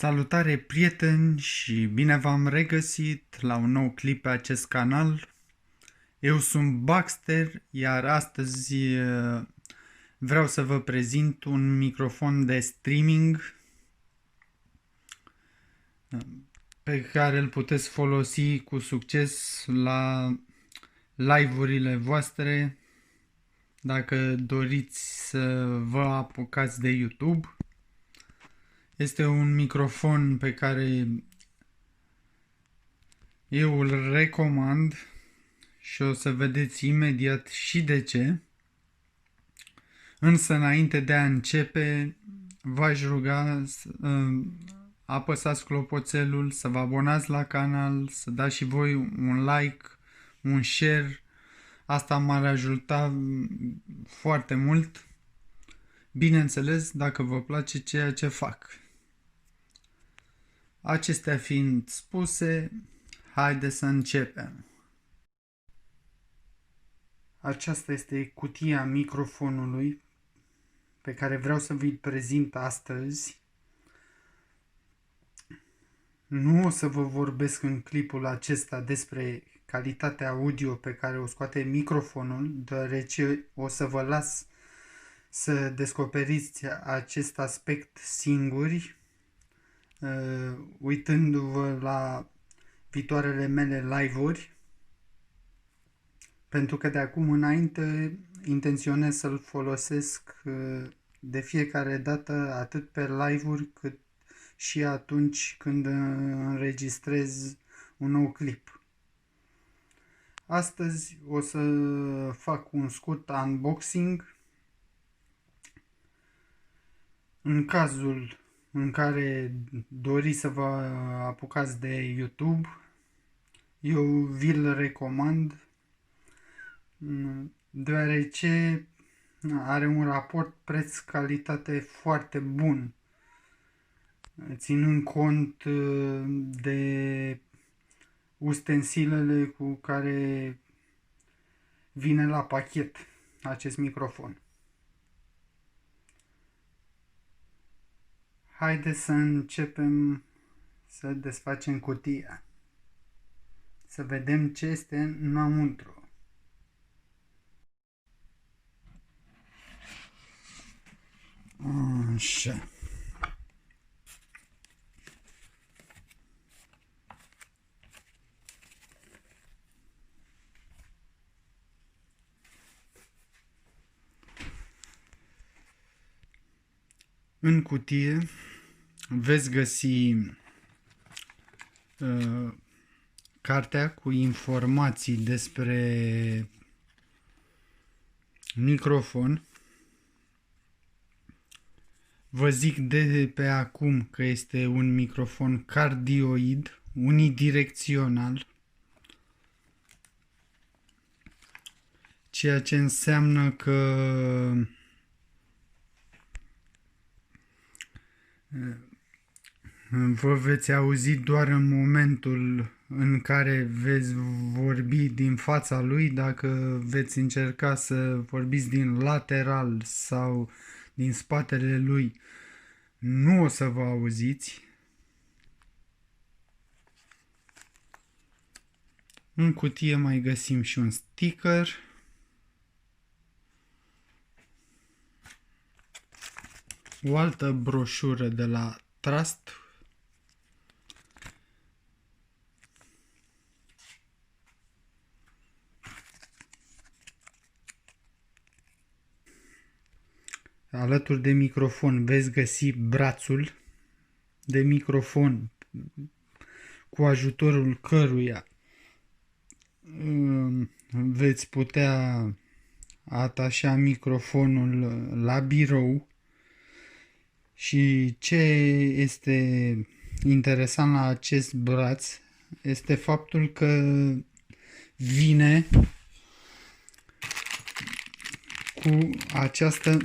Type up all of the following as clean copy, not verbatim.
Salutare prieteni și bine v-am regăsit la un nou clip pe acest canal. Eu sunt Baxter, iar astăzi vreau să vă prezint un microfon de streaming pe care îl puteți folosi cu succes la live-urile voastre dacă doriți să vă apucați de YouTube. Este un microfon pe care eu îl recomand și o să vedeți imediat și de ce. Însă înainte de a începe, v-aș ruga să apăsați clopoțelul, să vă abonați la canal, să dați și voi un like, un share. Asta m-ar ajuta foarte mult. Bineînțeles, dacă vă place ceea ce fac. Acestea fiind spuse, haideți să începem. Aceasta este cutia microfonului pe care vreau să vi-l prezint astăzi. Nu o să vă vorbesc în clipul acesta despre calitatea audio pe care o scoate microfonul, deoarece o să vă las să descoperiți acest aspect singuri, uitându-vă la viitoarele mele live-uri, pentru că de acum înainte intenționez să-l folosesc de fiecare dată atât pe live-uri cât și atunci când înregistrez un nou clip. Astăzi o să fac un scurt unboxing. În cazul în care doriți să vă apucați de YouTube, eu vi-l recomand, deoarece are un raport preț-calitate foarte bun, ținând cont de ustensilele cu care vine la pachet acest microfon. Haideți să începem să desfacem cutia, să vedem ce este înăuntru. Așa. În cutie veți găsi cartea cu informații despre microfon. Vă zic de pe acum că este un microfon cardioid, unidirecțional, ceea ce înseamnă că vă veți auzi doar în momentul în care veți vorbi din fața lui. Dacă veți încerca să vorbiți din lateral sau din spatele lui, nu o să vă auziți. În cutie mai găsim și un sticker. O altă broșură de la Trust. Alături de microfon veți găsi brațul de microfon cu ajutorul căruia veți putea atașa microfonul la birou. Și ce este interesant la acest braț este faptul că vine cu această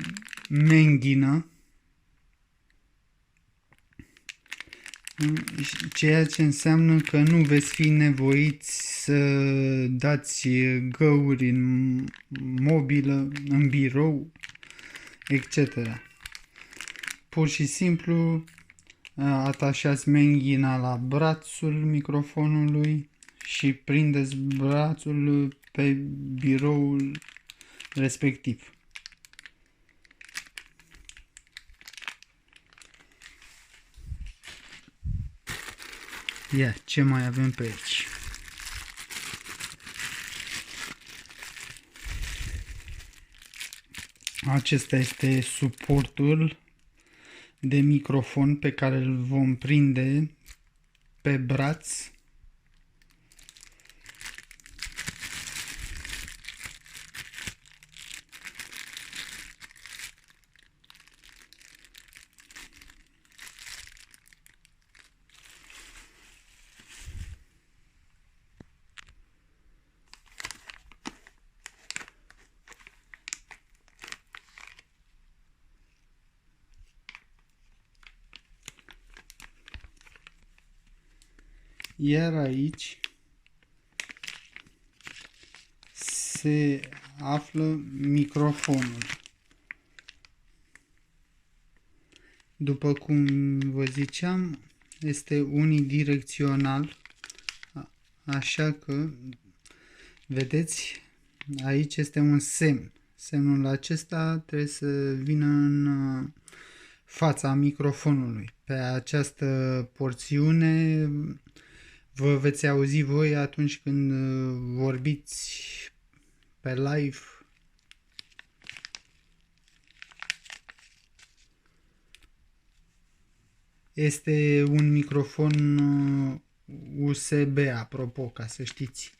menghină, ceea ce înseamnă că nu veți fi nevoiți să dați găuri în mobilă, în birou, etc. Pur și simplu atașați menghina la brațul microfonului și prindeți brațul pe biroul respectiv. Ia, ce mai avem pe aici? Acesta este suportul de microfon pe care îl vom prinde pe braț. Iar aici se află microfonul. După cum vă ziceam, este unidirecțional, așa că, vedeți, aici este un semn. Semnul acesta trebuie să vină în fața microfonului. Pe această porțiune vă veți auzi voi atunci când vorbiți pe live. Este un microfon USB, apropo, ca să știți.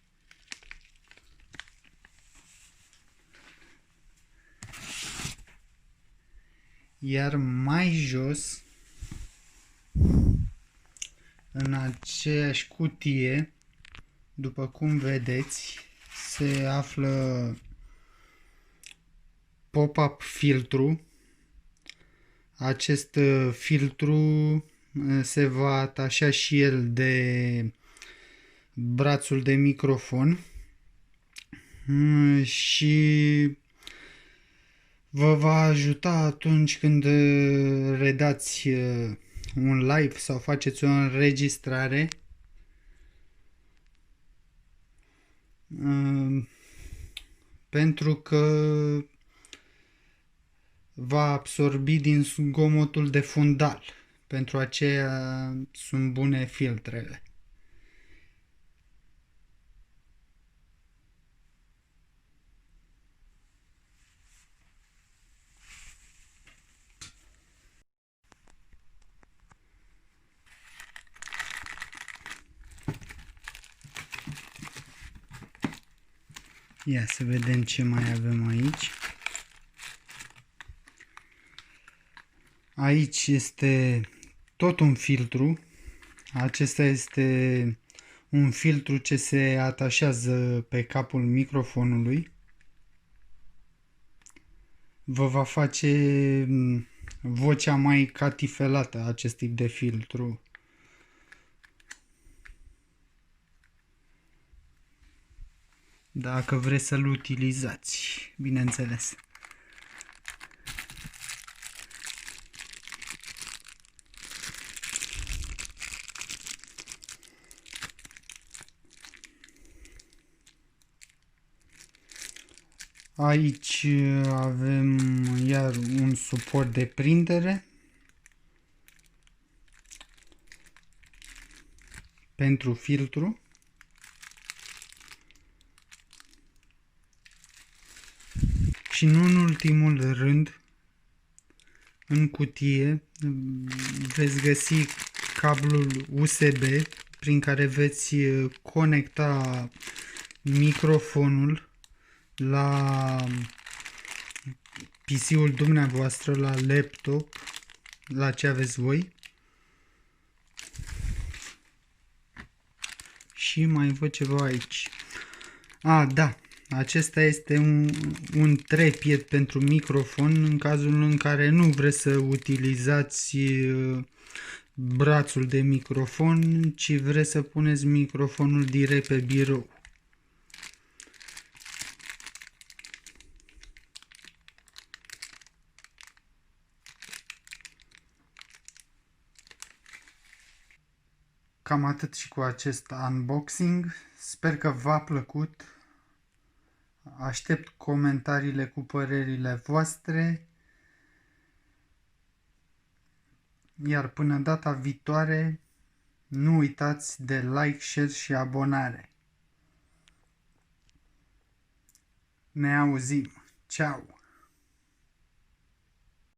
Iar mai jos, în aceeași cutie, după cum vedeți, se află pop-up filtru. Acest filtru se va atașa și el de brațul de microfon și vă va ajuta atunci când redați un live sau faceți o înregistrare pentru că va absorbi din zgomotul de fundal. Pentru aceea sunt bune filtrele. Ia să vedem ce mai avem aici. Aici este tot un filtru. Acesta este un filtru ce se atașează pe capul microfonului. Vă va face vocea mai catifelată, acest tip de filtru. Dacă vreți să-l utilizați, bineînțeles. Aici avem iar un suport de prindere pentru filtru. Și nu în ultimul rând, în cutie veți găsi cablul USB prin care veți conecta microfonul la PC-ul dumneavoastră, la laptop, la ce aveți voi. Și mai văd ceva aici. Da. Acesta este un trepied pentru microfon în cazul în care nu vreți să utilizați brațul de microfon, ci vreți să puneți microfonul direct pe birou. cam atât și cu acest unboxing. Sper că v-a plăcut. Aștept comentariile cu părerile voastre. Iar până data viitoare, nu uitați de like, share și abonare. Ne auzim. Ceau!